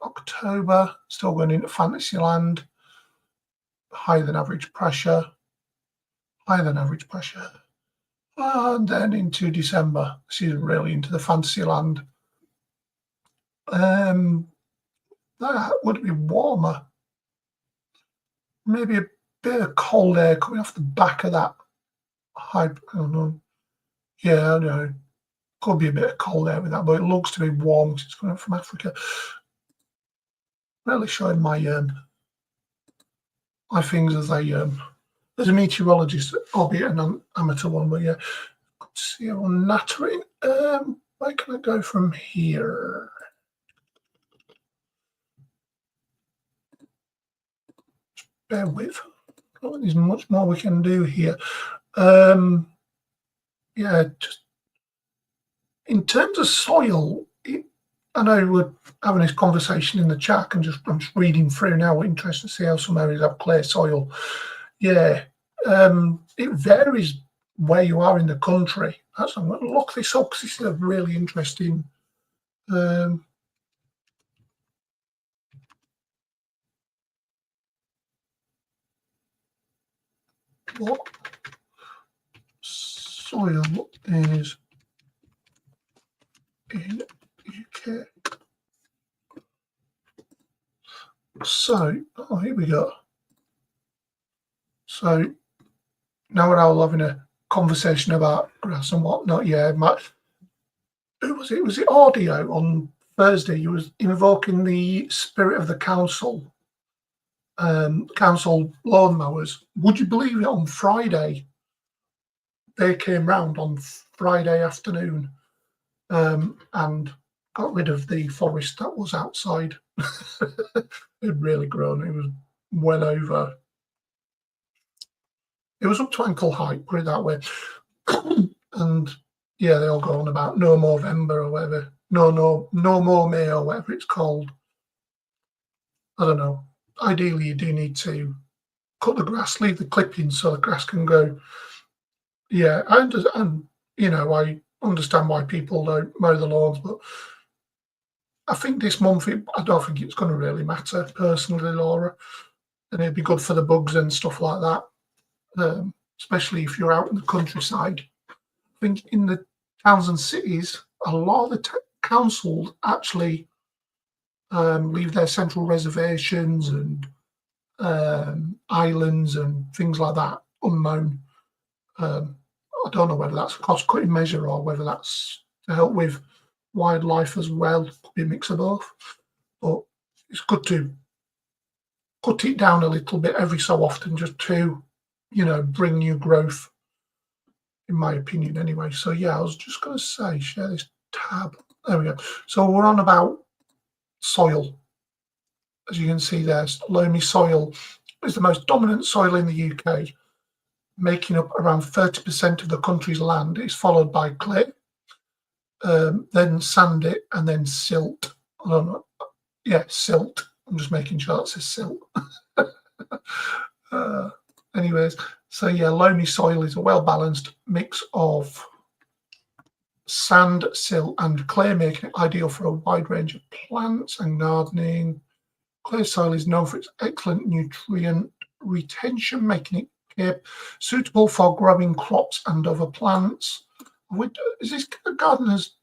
October, still going into fantasy land. Higher than average pressure. And then into December, this is really into the fantasy land. That would be warmer. Maybe a bit of cold air coming off the back of that high. I don't know. Yeah, I know. Could be a bit of cold air with that, but it looks to be warm because it's coming up from Africa. Really showing my things as a meteorologist, albeit an amateur one. But yeah, let's see on nattering. Where can I go from here? Bear with. There's much more we can do here. Yeah, just in terms of soil, I know we're having this conversation in the chat, and I'm just reading through now. We're interested to see how some areas have clay soil. Yeah, it varies where you are in the country. I'm going to look this up because this is a really interesting. what soil is in UK. So, here we go. So now we're all having a conversation about grass and whatnot. Yeah, who was it? Was it Audio on Thursday? He was invoking the spirit of the council, council lawnmowers. Would you believe it? On Friday, they came round on Friday afternoon and got rid of the forest that was outside. It had really grown. It was well over. It was up to ankle height, put it that way. And yeah, they all go on about no more November or whatever. No more May or whatever it's called. I don't know. Ideally, you do need to cut the grass, leave the clippings so the grass can go. Yeah, I understand. I understand why people don't mow the lawns, but I think this month, I don't think it's going to really matter personally, Laura. And it'd be good for the bugs and stuff like that, especially if you're out in the countryside. I think in the towns and cities, a lot of the councils actually leave their central reservations and islands and things like that unmown. I don't know whether that's a cost-cutting measure or whether that's to help with wildlife as well. Could be a mix of both. But it's good to cut it down a little bit every so often just to, bring new growth, in my opinion anyway. So yeah, I was just going to say, share this tab. There we go. So we're on about soil. As you can see there, loamy soil is the most dominant soil in the UK, making up around 30% of the country's land. It's followed by clay, then sandy, and then silt. I don't know. Yeah, silt. I'm just making sure it says silt. Anyways, so yeah, loamy soil is a well-balanced mix of sand, silt, and clay, making it ideal for a wide range of plants and gardening. Clay soil is known for its excellent nutrient retention, making it suitable for growing crops and other plants. Is this a gardener's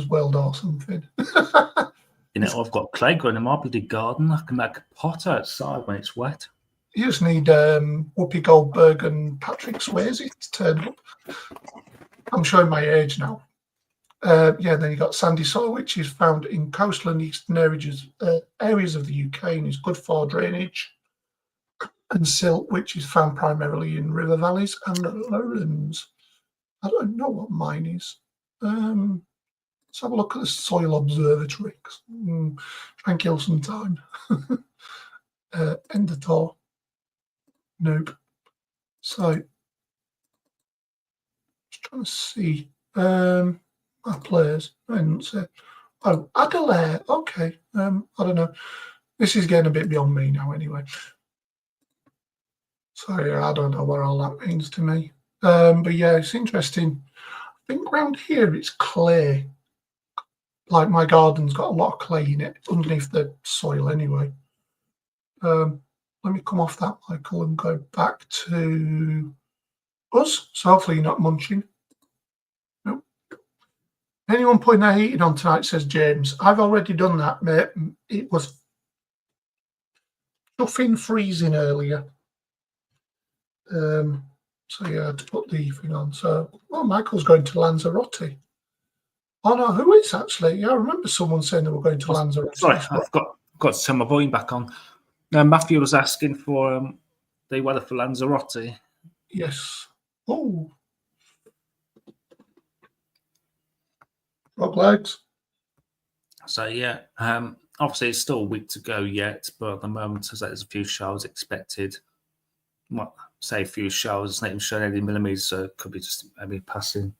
world or something? I've got clay growing in my bloody garden. I can make a pot outside when it's wet. You just need Whoopi Goldberg and Patrick Swayze to turn up. I'm showing my age now. Then you got sandy soil, which is found in coastal and eastern areas of the UK and is good for drainage. And silt, which is found primarily in river valleys and lowlands. I don't know what mine is. Let's have a look at the soil observatory. Try and kill some time. End the tour. Nope. So, just trying to see my players. I didn't say. Oh, Adelaide. Okay. I don't know. This is getting a bit beyond me now, anyway. So yeah, I don't know what all that means to me. But yeah, it's interesting. I think around here it's clay. Like my garden's got a lot of clay in it underneath the soil anyway. Let me come off that, Michael, and go back to us. So hopefully you're not munching. Nope. Anyone putting their heating on tonight, says James. I've already done that, mate. It was chuffing freezing earlier. So yeah, I had to put the thing on. So, Michael's going to Lanzarote. Oh no, who is actually? Yeah, I remember someone saying they were going to Lanzarote. Sorry, I've got to turn my volume back on. Matthew was asking for the weather for Lanzarote. Yes. Oh. Frog legs. So yeah, obviously it's still a week to go yet, but at the moment there's a few showers expected. Well, say a few showers, it's not even showing 80 millimeters, so it could be just maybe passing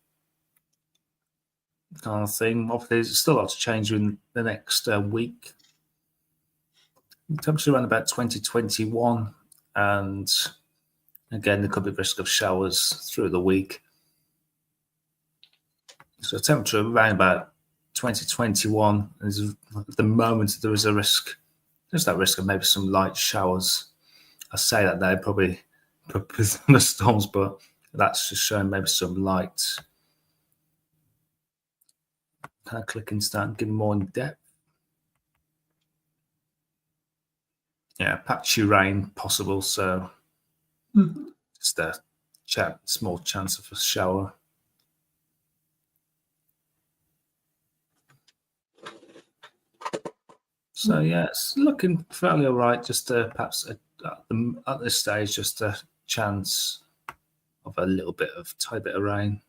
kind of thing. Obviously, there's still a lot to change in the next week. Temperature around about 2021, and again, there could be risk of showers through the week. So temperature around about 2021, at the moment there is a risk, there's that risk of maybe some light showers. I say that they're probably thunderstorms, but that's just showing maybe some light. Can I click and start giving more in depth? Yeah, patchy rain possible, so just a small chance of a shower. So yeah, it's looking fairly all right. Just perhaps at this stage, just a chance of a little bit of tiny bit of rain.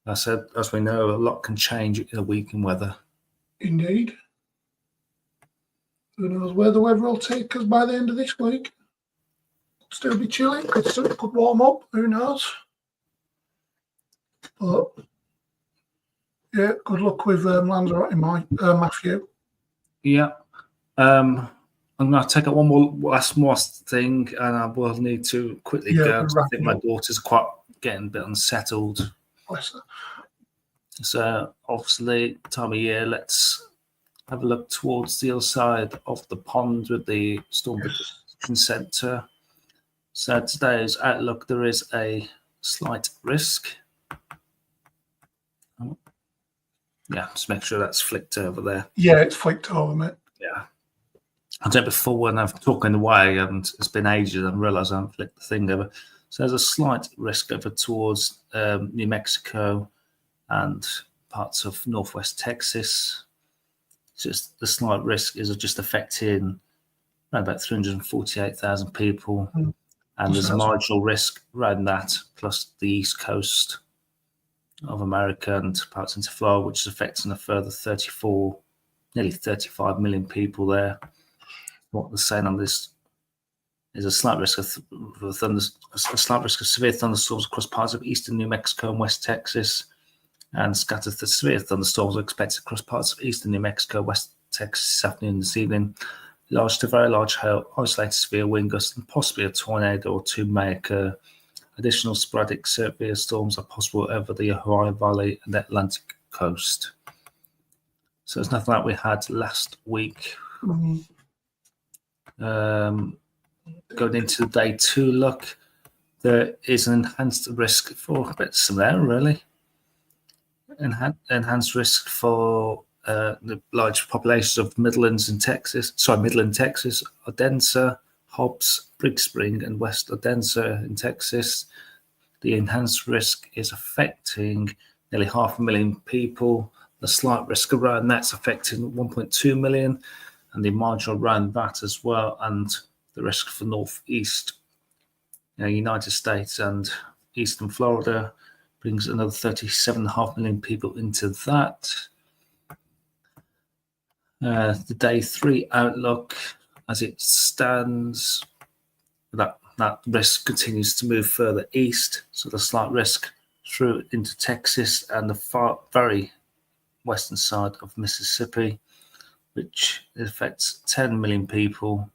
I said, as we know, a lot can change in a week in weather. Indeed. Who knows where the weather will take us by the end of this week? Still be chilly. Could warm up. Who knows? But yeah, good luck with Lanzarote, Matthew. Yeah. I'm going to take up one more thing, and I will need to quickly go. I think my daughter's quite getting a bit unsettled. Bless her. So obviously, time of year, let's have a look towards the other side of the pond with the Storm Prediction Centre. So today's outlook, there is a slight risk. Yeah, just make sure that's flicked over there. Yeah, it's flicked over, mate. Yeah. I did before when I've talking away, and it's been ages, and realised I haven't flicked the thing over. So there's a slight risk over towards New Mexico and parts of northwest Texas. Just the slight risk is just affecting around about 348,000 people. And there's a marginal risk around that, plus the east coast of America and parts into Florida, which is affecting a further nearly 35 million people there. What they're saying on this is a slight risk of severe thunderstorms across parts of eastern New Mexico and west Texas, and scattered severe thunderstorms are expected across parts of eastern New Mexico, west Texas this afternoon and this evening. Large to very large hail, isolated severe wind gusts, and possibly a tornado or two may occur. Additional sporadic severe storms are possible over the Ohio Valley and the Atlantic coast. So it's nothing like we had last week. Going into day 2 look, there is an enhanced risk for a bit similar, really. Enhanced risk for the large populations of Midland, Texas, Odense, Hobbs, Big Spring, and West Odense in Texas. The enhanced risk is affecting nearly 500,000 people. The slight risk around that's affecting 1.2 million, and the marginal around that as well, and the risk for Northeast United States and Eastern Florida brings another 37.5 million people into that. The day 3 outlook, as it stands, that risk continues to move further east. So the slight risk through into Texas and the very western side of Mississippi, which affects 10 million people,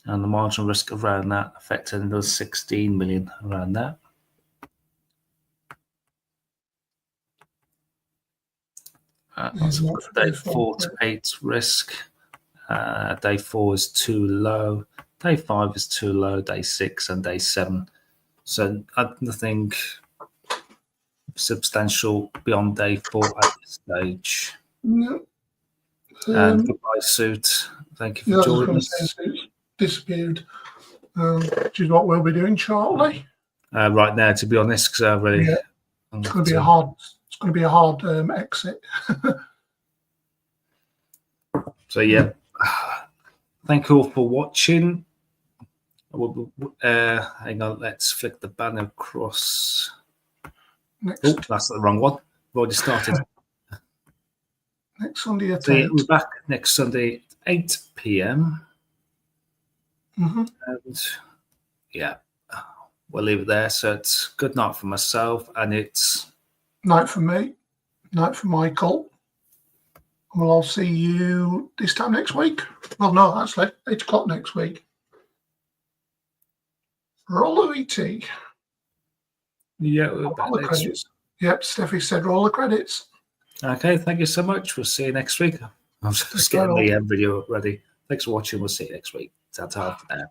and the marginal risk around that affecting another 16 million around that. That's day 4 to 8 risk. Day 4 is too low. Day 5 is too low. Day 6 and day 7. So nothing substantial beyond day 4 at this stage. No. And goodbye, Suit. Thank you for joining us. Disappeared, which is what we'll be doing shortly. Right now, to be honest, because I really. Yeah. It's going to be a hard. It's going to be a hard exit. So yeah, thank you all for watching. Hang on, let's flick the banner across. Next. Oh, that's the wrong one. We've already started. Next Sunday at 8. So We're back next Sunday at 8 p.m. And yeah, we'll leave it there. So it's good night for myself, and it's night for me, night for Michael. And we'll all see you this time next week. Well, no, actually, 8 o'clock next week. Roll the ET. Yeah, we're back roll the next credits. Yep, Steffi said roll the credits. Okay, thank you so much. We'll see you next week. I'm just getting the video ready. Thanks for watching. We'll see you next week. Ta-ta for now.